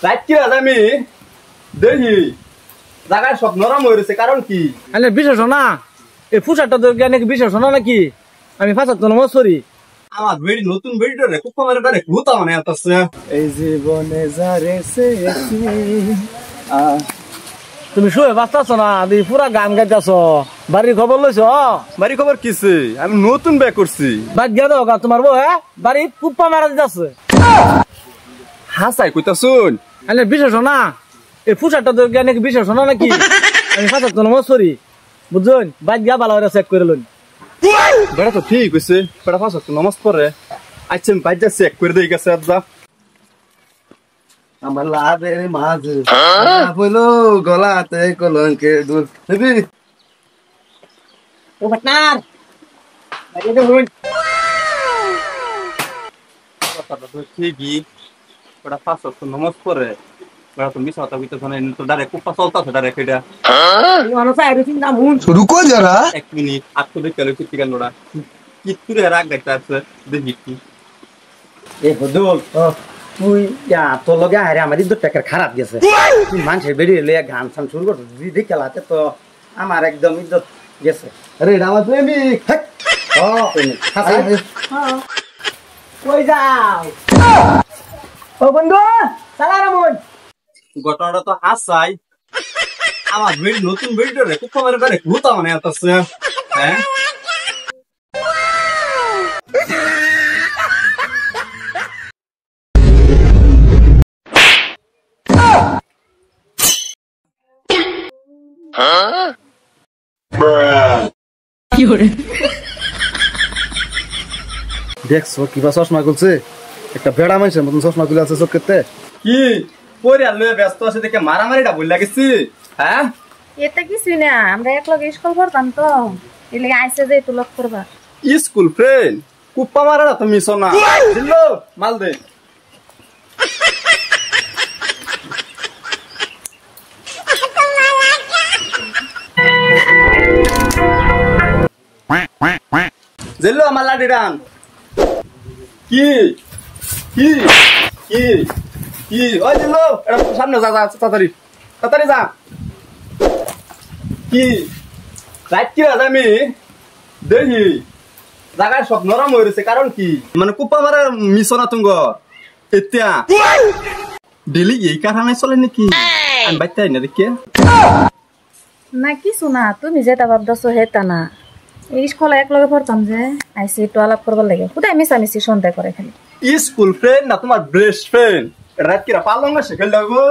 রাত কি রাত আমি দেখি জায়গায় সব নরম হয়েছে কারণ কি বিশেষ না এই ফুসারটা নাকি বিশেষ না নাকি আমি ফাঁসাত নমস্করি আমার বেড়ি নতুন বেড়িটা রে খুব কমের ডারে ভূতা মানে আছে এই জীবনে যারে তুমি শুয়ে বাঁচতেছ না তুই পুরা গান গাইতেছ বাড়ির খবর লইছ বাড়ি খবর কিছে আমি নতুন ব্যাগ করছি বাদ গিয়া দাও তোমার বউ বাড়ি কুপ্পা মারা দিতেছে হাসাই কইতা শুন বিশেষ না এই ফুসারটা নাকি বিশেষ না নাকি আমি ফাঁসাত নমস্করি বুঝছেন বাদ গিয়া ভালো চেক করে লইন বেড়া তো ঠিক হয়েছে বেড়া ফাঁসাত নমস্কার রে আচ্ছা আমি বাইজা চেক করে দিয়ে গেছে আজ আমার লাভের মাঝে বলো গলাতে কলঙ্কের দুল নেবি ও পার্টনার ঠিকই বেড়া ফাঁসাত নমস্কার রে বেড়া তো মিশা কথা কইতা শোনে তো ডাইরেক্ট কুপ্পা চলতাছে ডাইরেক্ট এটা রুকো যারা 1 মিনিট আটকো দেখতে লইছি কি গানোড়া কি রে রাগ দেখতে আছে দেখি কি এ হদুল তুই তোর লগে আরে আমার ইজ্জত টাকার খারাপ গেছে তুই মানুষের বেরিয়ে লইয়া গান সান শুরু করছিস দিদি খেলাতে তো আমার একদম ইজ্জত গেছে আরে এটা আমার প্রেমিক কই যাও ও বন্ধু সালাম রামন ঘটনাটা তো হাসাই আমার বেড়ি নতুন বেড়িটা রে খুব কমের ডারে ভূতা মানে আছে হ্যাঁ দেখছো কিবা চশমা খুলছে একটা বেড়া মানুষের মতন চশমা খুলে আছে চোখেতে কি পরে আর লয়ে ব্যস্ত আছে দেখে মারামারিটা বল লাগেছি হ্যাঁ এটা কিছুই না আমরা এক লগে স্কুল পড়তাম তো এর লাগে আইসে যে তুলক করবা স্কুল ফ্রেন্ড কুপ্পা মারা তো মিশো না দিলো মাল দে জেলো আমার লাডি রান কি কি কি কি ওই জেলো এটা সামনে যা যা তাড়াতাড়ি তাড়াতাড়ি যা কি রাত কি রাত আমি দেখি জায়গায় সব নরম হয়েছে কারণ কি মানে কুপ্পা মারা মিশো না তুঙ্গ এতিয়া ডেলি এই কারণে চলে নাকি আমি বাইতে না দেখে না কিছু না তুমি যেটা ভাবতেছো হেতা না এই স্কুলে এক লগে পড়তাম যে আইসি একটু আলাপ করবার লাগে কোথায় মিশামিশি সন্দেহ করে খালি স্কুল ফ্রেন্ড না তোমার বেস্ট ফ্রেন্ড রাত কিরা পালং না শেখাল লাগো